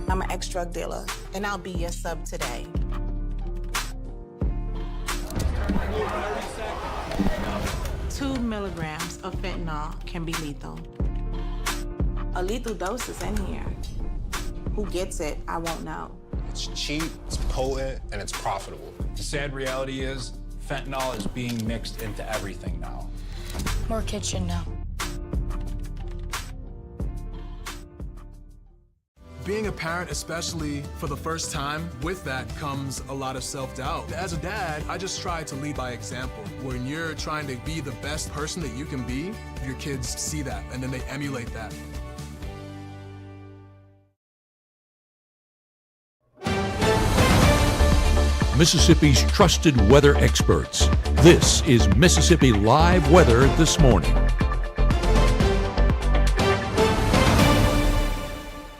I'm an ex-drug dealer, and I'll be your sub today. Two milligrams of fentanyl can be lethal. A lethal dose is in here. Who gets it, I won't know. It's cheap, it's potent, and it's profitable. The sad reality is, fentanyl is being mixed into everything now. More kids should know. Being a parent, especially for the first time, with that comes a lot of self-doubt. As a dad, I just try to lead by example. When you're trying to be the best person that you can be, your kids see that and then they emulate that. Mississippi's trusted weather experts. This is Mississippi Live Weather This Morning.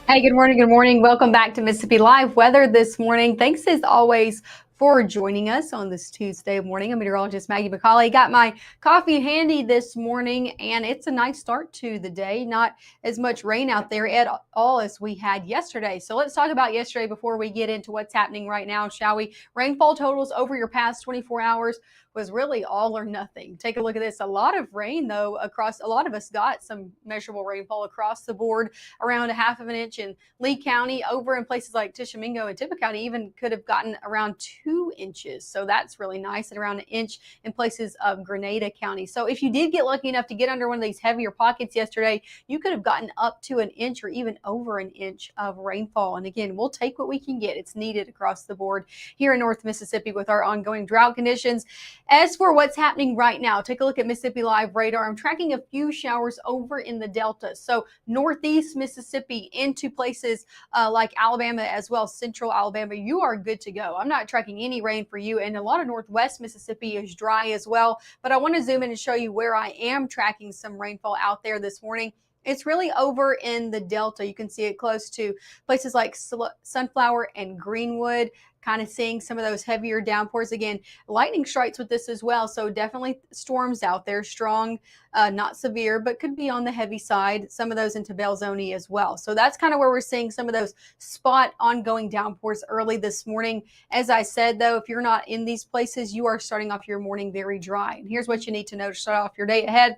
Hey, good morning. Good morning. Welcome back to Mississippi Live Weather This Morning. Thanks as always for joining us on this Tuesday morning. I'm meteorologist Maggie McCauley. Got my coffee handy this morning, and it's a nice start to the day. Not as much rain out there at all as we had yesterday. So let's talk about yesterday before we get into what's happening right now, shall we? Rainfall totals over your past 24 hours was really all or nothing. Take a look at this. A lot of rain, though, across a lot of us got some measurable rainfall across the board, around 1/2 inch in Lee County, over in places like Tishomingo and Tippah County, even could have gotten around 2 inches. So that's really nice, and around 1 inch in places of Grenada County. So if you did get lucky enough to get under one of these heavier pockets yesterday, you could have gotten up to 1 inch or even over 1 inch of rainfall. And again, we'll take what we can get. It's needed across the board here in North Mississippi with our ongoing drought conditions. As for what's happening right now, take a look at Mississippi Live radar. I'm tracking a few showers over in the Delta. So northeast Mississippi into places like Alabama as well, central Alabama, you are good to go. I'm not tracking any rain for you. And a lot of northwest Mississippi is dry as well. But I want to zoom in and show you where I am tracking some rainfall out there this morning. It's really over in the Delta. You can see it close to places like Sunflower and Greenwood, kind of seeing some of those heavier downpours. Again, lightning strikes with this as well. So definitely storms out there, strong, not severe, but could be on the heavy side. Some of those into Belzoni as well. So that's kind of where we're seeing some of those spot ongoing downpours early this morning. As I said, though, if you're not in these places, you are starting off your morning very dry. And here's what you need to know to start off your day ahead.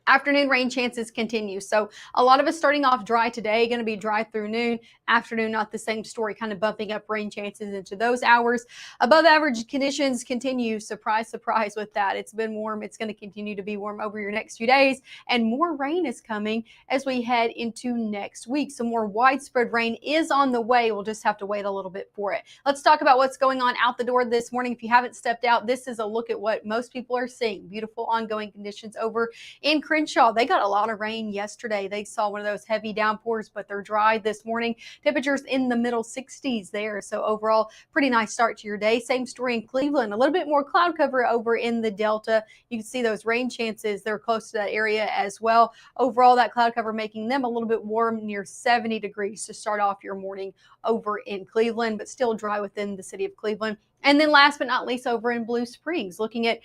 Afternoon rain chances continue. So a lot of us starting off dry today, going to be dry through noon. Afternoon, not the same story, kind of bumping up rain chances into those hours. Above average conditions continue. Surprise, surprise with that. It's been warm. It's going to continue to be warm over your next few days. And more rain is coming as we head into next week. So more widespread rain is on the way. We'll just have to wait a little bit for it. Let's talk about what's going on out the door this morning. If you haven't stepped out, this is a look at what most people are seeing. Beautiful ongoing conditions over in Crenshaw. They got a lot of rain yesterday. They saw one of those heavy downpours, but they're dry this morning. Temperatures in the middle 60s there. So overall, pretty nice start to your day. Same story in Cleveland. A little bit more cloud cover over in the Delta. You can see those rain chances. They're close to that area as well. Overall, that cloud cover making them a little bit warm, near 70 degrees to start off your morning over in Cleveland, but still dry within the city of Cleveland. And then last but not least, over in Blue Springs, looking at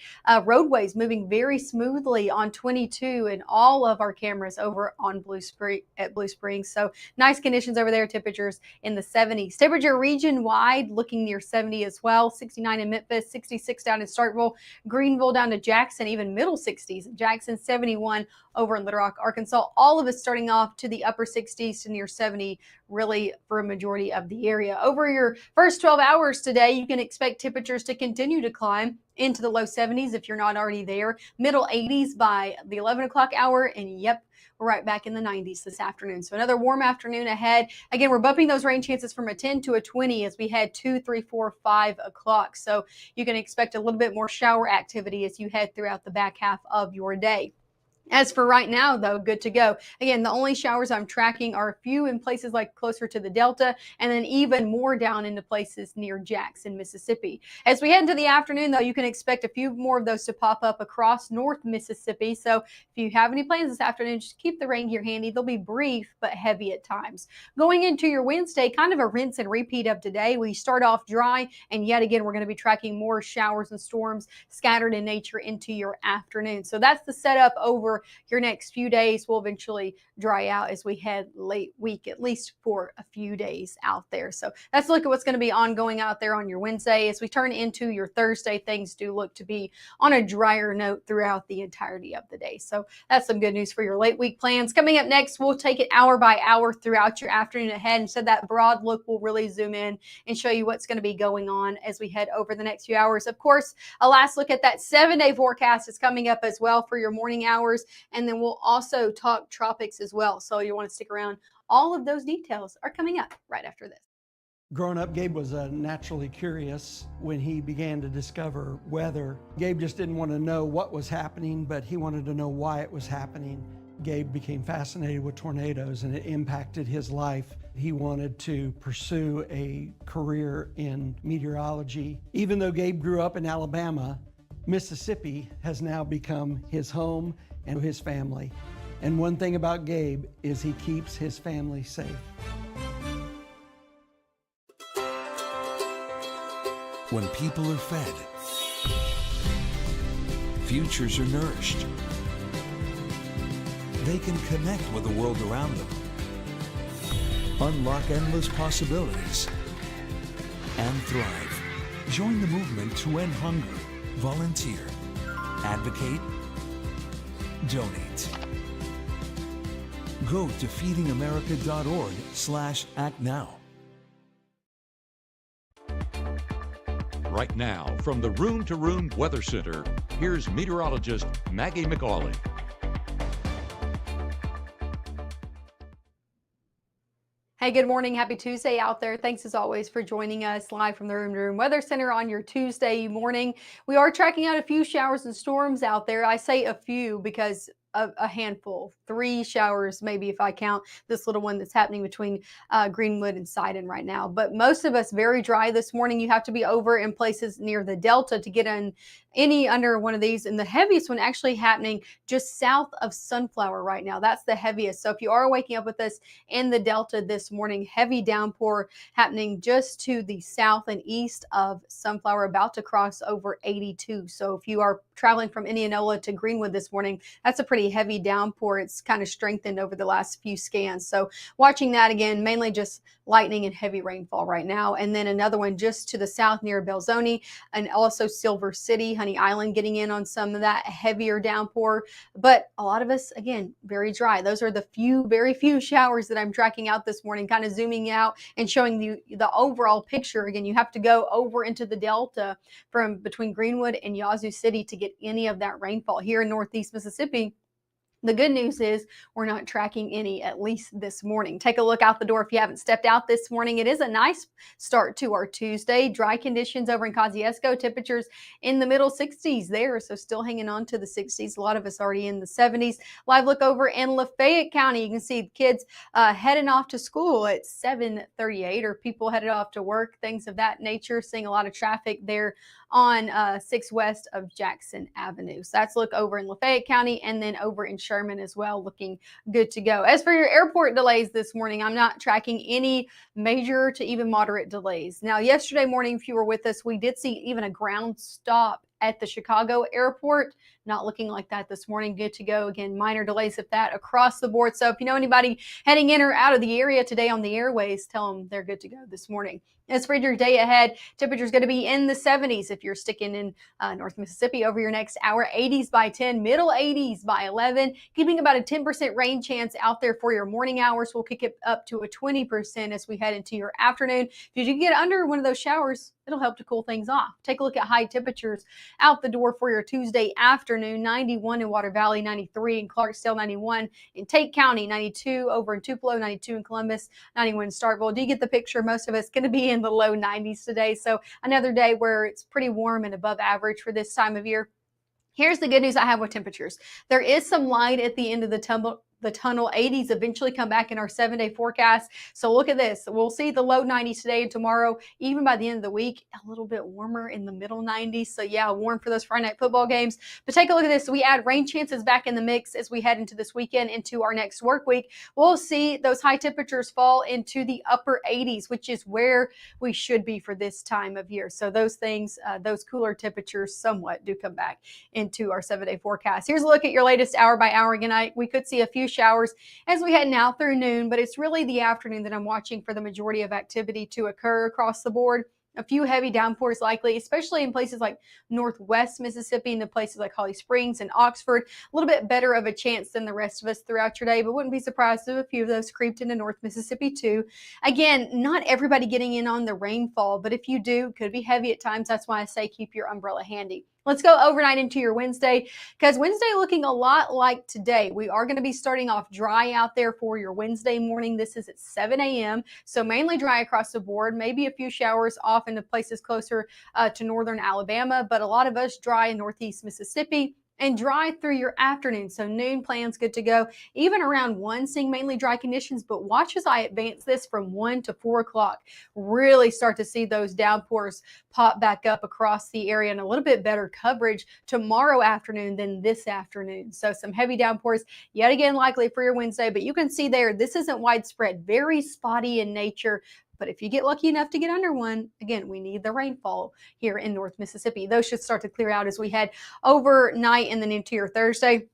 roadways moving very smoothly on 22 and all of our cameras over on Blue Springs. So nice conditions over there. Temperatures in the 70s. Temperature region wide looking near 70 as well. 69 in Memphis, 66 down in Starkville, Greenville down to Jackson, even middle 60s. Jackson 71 over in Little Rock, Arkansas. All of us starting off to the upper 60s to near 70, really for a majority of the area. Over your first 12 hours today, you can expect temperatures to continue to climb into the low 70s if you're not already there. Middle 80s by the 11 o'clock hour. And yep, we're right back in the 90s this afternoon. So another warm afternoon ahead. Again, we're bumping those rain chances from a 10 to a 20 as we head 2, 3, 4, 5 o'clock. So you can expect a little bit more shower activity as you head throughout the back half of your day. As for right now, though, good to go. Again, the only showers I'm tracking are a few in places like closer to the Delta, and then even more down into places near Jackson, Mississippi. As we head into the afternoon, though, you can expect a few more of those to pop up across North Mississippi. So if you have any plans this afternoon, just keep the rain gear handy. They'll be brief, but heavy at times. Going into your Wednesday, kind of a rinse and repeat of today. We start off dry, and yet again, we're going to be tracking more showers and storms scattered in nature into your afternoon. So that's the setup over for your next few days will eventually dry out as we head late week, at least for a few days out there. So let's look at what's going to be ongoing out there on your Wednesday. As we turn into your Thursday, things do look to be on a drier note throughout the entirety of the day. So that's some good news for your late week plans. Coming up next, we'll take it hour by hour throughout your afternoon ahead. And so that broad look will really zoom in and show you what's going to be going on as we head over the next few hours. Of course, a last look at that 7-day forecast is coming up as well for your morning hours. And then we'll also talk tropics as well. So you want to stick around. All of those details are coming up right after this. Growing up, Gabe was naturally curious. When he began to discover weather, Gabe just didn't want to know what was happening, but he wanted to know why it was happening. Gabe became fascinated with tornadoes, and it impacted his life. He wanted to pursue a career in meteorology. Even though Gabe grew up in Alabama, Mississippi has now become his home and his family. And one thing about Gabe is he keeps his family safe. When people are fed, futures are nourished. They can connect with the world around them, unlock endless possibilities, and thrive. Join the movement to end hunger. Volunteer, advocate, donate. Go to feedingamerica.org/act now. Right now, from the Room to Room Weather Center, here's meteorologist Maggie McAuley. Hey, good morning. Happy Tuesday out there. Thanks as always for joining us live from the Room to Room Weather Center on your Tuesday morning. We are tracking out a few showers and storms out there. I say a few because a handful, 3 showers, maybe if I count this little one that's happening between Greenwood and Sidon right now. But most of us very dry this morning. You have to be over in places near the Delta to get in any under one of these. And the heaviest one actually happening just south of Sunflower right now. That's the heaviest. So if you are waking up with us in the Delta this morning, heavy downpour happening just to the south and east of Sunflower, about to cross over 82. So if you are traveling from Indianola to Greenwood this morning, that's a pretty heavy downpour. It's kind of strengthened over the last few scans. So watching that again, mainly just lightning and heavy rainfall right now. And then another one just to the south near Belzoni and also Silver City, Honey Island, getting in on some of that heavier downpour. But a lot of us, again, very dry. Those are the very few showers that I'm tracking out this morning, kind of zooming out and showing you the overall picture. Again, you have to go over into the Delta from between Greenwood and Yazoo City to get any of that rainfall. Here in Northeast Mississippi, the good news is we're not tracking any, at least this morning. Take a look out the door if you haven't stepped out this morning. It is a nice start to our Tuesday. Dry conditions over in Kosciuszko, temperatures in the middle 60s there, so still hanging on to the 60s. A lot of us already in the 70s. Live look over in Lafayette County. You can see the kids heading off to school at 7:38, or people headed off to work, things of that nature. Seeing a lot of traffic there on 6 west of Jackson Avenue. So that's look over in Lafayette County, and then over in Sherman as well, looking good to go. As for your airport delays this morning, I'm not tracking any major to even moderate delays. Now, yesterday morning, if you were with us, we did see even a ground stop at the Chicago airport. Not looking like that this morning. Good to go. Again, minor delays of that across the board. So if you know anybody heading in or out of the area today on the airways, tell them they're good to go this morning. As for your day ahead, temperature is going to be in the 70s if you're sticking in North Mississippi over your next hour. 80s by 10, middle 80s by 11, keeping about a 10% rain chance out there for your morning hours. We'll kick it up to a 20% as we head into your afternoon. If you get under one of those showers, it'll help to cool things off. Take a look at high temperatures out the door for your Tuesday afternoon. 91 in Water Valley, 93 in Clarksdale, 91 in Tate County, 92 over in Tupelo, 92 in Columbus, 91 in Starkville. Do you get the picture? Most of us going to be in the low 90s today. So another day where it's pretty warm and above average for this time of year. Here's the good news I have with temperatures. There is some light at the end of the tunnel the tunnel. 80s eventually come back in our 7-day forecast. So look at this. We'll see the low 90s today and tomorrow. Even by the end of the week, a little bit warmer in the middle 90s. So yeah, warm for those Friday night football games. But take a look at this. We add rain chances back in the mix as we head into this weekend, into our next work week. We'll see those high temperatures fall into the upper 80s, which is where we should be for this time of year. So those things, those cooler temperatures somewhat do come back into our 7-day forecast. Here's a look at your latest hour by hour. Again, we could see a few showers as we head now through noon, but it's really the afternoon that I'm watching for the majority of activity to occur across the board. A few heavy downpours likely, especially in places like northwest Mississippi and the places like Holly Springs and Oxford. A little bit better of a chance than the rest of us throughout your day, but wouldn't be surprised if a few of those creeped into North Mississippi too. Again, not everybody getting in on the rainfall, but if you do, it could be heavy at times. That's why I say keep your umbrella handy. Let's go overnight into your Wednesday, because Wednesday looking a lot like today. We are going to be starting off dry out there for your Wednesday morning. This is at 7 a.m. So mainly dry across the board, maybe a few showers off into places closer to northern Alabama, but a lot of us dry in northeast Mississippi. And dry through your afternoon. So noon plans good to go. Even around 1, seeing mainly dry conditions, but watch as I advance this from 1 to 4 o'clock. Really start to see those downpours pop back up across the area, and a little bit better coverage tomorrow afternoon than this afternoon. So some heavy downpours yet again likely for your Wednesday, but you can see there, this isn't widespread, very spotty in nature. But if you get lucky enough to get under one, again, we need the rainfall here in North Mississippi. Those should start to clear out as we head overnight and then into your Thursday.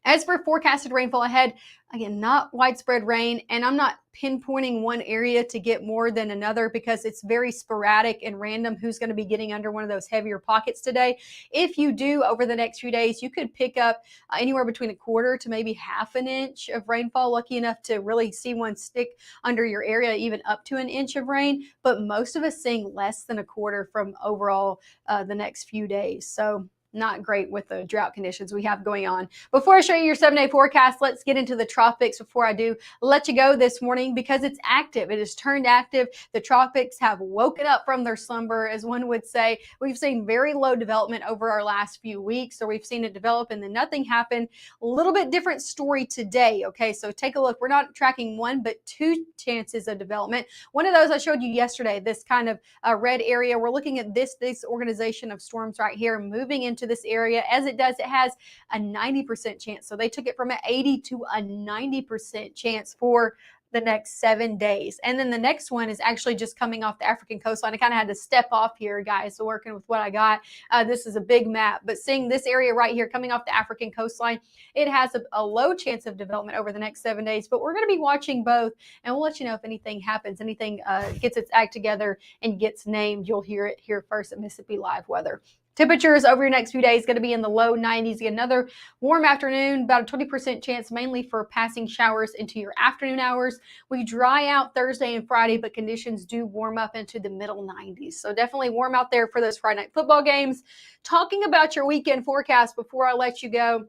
As for forecasted rainfall ahead, again, not widespread rain, and I'm not pinpointing one area to get more than another because it's very sporadic and random who's going to be getting under one of those heavier pockets today. If you do over the next few days, you could pick up anywhere between 1/4 to maybe 1/2 inch of rainfall, lucky enough to really see one stick under your area, even up to 1 inch of rain, but most of us seeing less than 1/4 from overall the next few days. So not great with the drought conditions we have going on. Before I show you your 7-day forecast, let's get into the tropics before I do let you go this morning, because it's active. It has turned active. The tropics have woken up from their slumber, as one would say. We've seen very low development over our last few weeks, so we've seen it develop and then nothing happened. A little bit different story today, okay? So take a look. We're not tracking 1, but 2 chances of development. One of those I showed you yesterday, this kind of red area. We're looking at this organization of storms right here moving into this area. As it does, it has a 90% chance. So they took it from an 80 to a 90% chance for the next 7 days. And then the next one is actually just coming off the African coastline. I kind of had to step off here, guys, so working with what I got. This is a big map, but seeing this area right here coming off the African coastline, it has a low chance of development over the next 7 days, but we're going to be watching both, and we'll let you know if anything happens, anything gets its act together and gets named. You'll hear it here first at Mississippi Live Weather. Temperatures over your next few days going to be in the low 90s. Another warm afternoon, about a 20% chance mainly for passing showers into your afternoon hours. We dry out Thursday and Friday, but conditions do warm up into the middle 90s. So definitely warm out there for those Friday night football games. Talking about your weekend forecast before I let you go,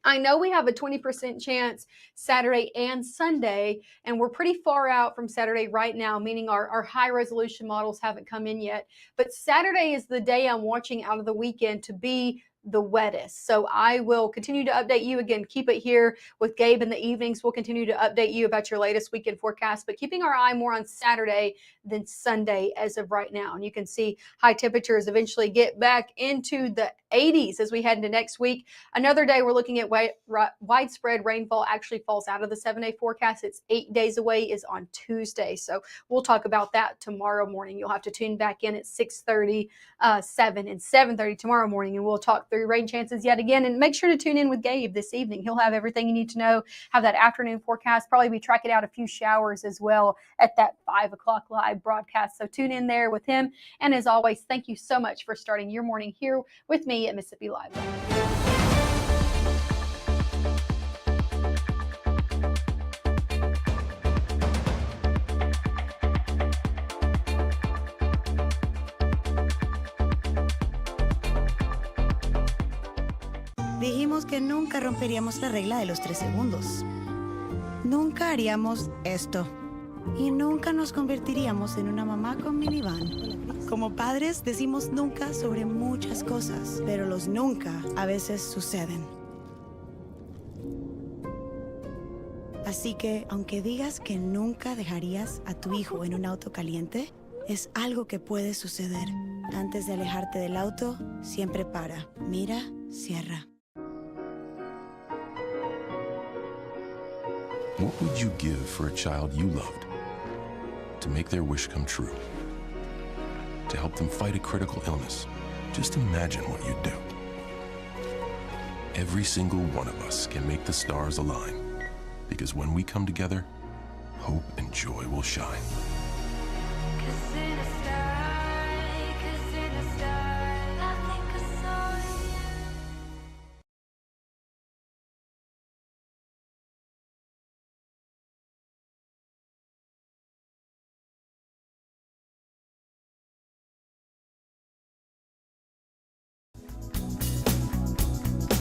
I know we have a 20% chance Saturday and Sunday, and we're pretty far out from Saturday right now, meaning our high resolution models haven't come in yet. But Saturday is the day I'm watching out of the weekend to be the wettest. So I will continue to update you. Again, keep it here with Gabe in the evenings. We'll continue to update you about your latest weekend forecast, but keeping our eye more on Saturday than Sunday as of right now. And you can see high temperatures eventually get back into the 80s as we head into next week. Another day we're looking at widespread rainfall actually falls out of the 7-day forecast. It's 8 days away, is on Tuesday. So we'll talk about that tomorrow morning. You'll have to tune back in at 6:30, 7 and 7:30 tomorrow morning, and we'll talk through rain chances yet again. And make sure to tune in with Gabe this evening. He'll have everything you need to know, have that afternoon forecast, probably be tracking out a few showers as well at that 5 o'clock live broadcast. So tune in there with him. And as always, thank you so much for starting your morning here with me at Mississippi Live. Dijimos que nunca romperíamos la regla de los 3 segundos. Nunca haríamos esto. Y nunca nos convertiríamos en una mamá con minivan. Como padres decimos nunca sobre muchas cosas, pero los nunca a veces suceden. Así que, aunque digas que nunca dejarías a tu hijo en un auto caliente, es algo que puede suceder. Antes de alejarte del auto, siempre para, mira, cierra. What would you give for a child you loved? To make their wish come true? To help them fight a critical illness? Just imagine what you'd do. Every single one of us can make the stars align. Because when we come together, hope and joy will shine. 'Cause in a star